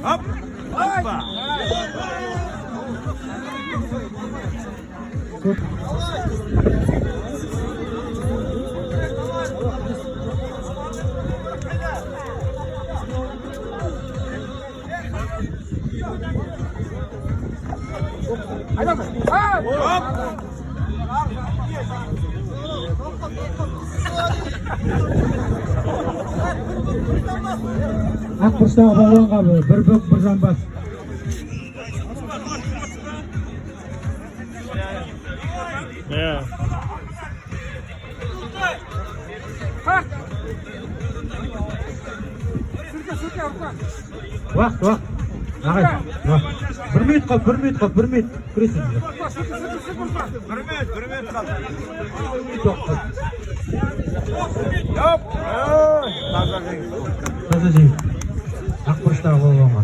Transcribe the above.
Hop! Hoppa! Akbırıştағы балуан қабы, бір бүк, бір жамбас. Уақыт. Ағай, бір минут қал, бір минут. Күресің. Bir minut kaldı. Таза жеңіс. Ақбұрыштағы балуанға.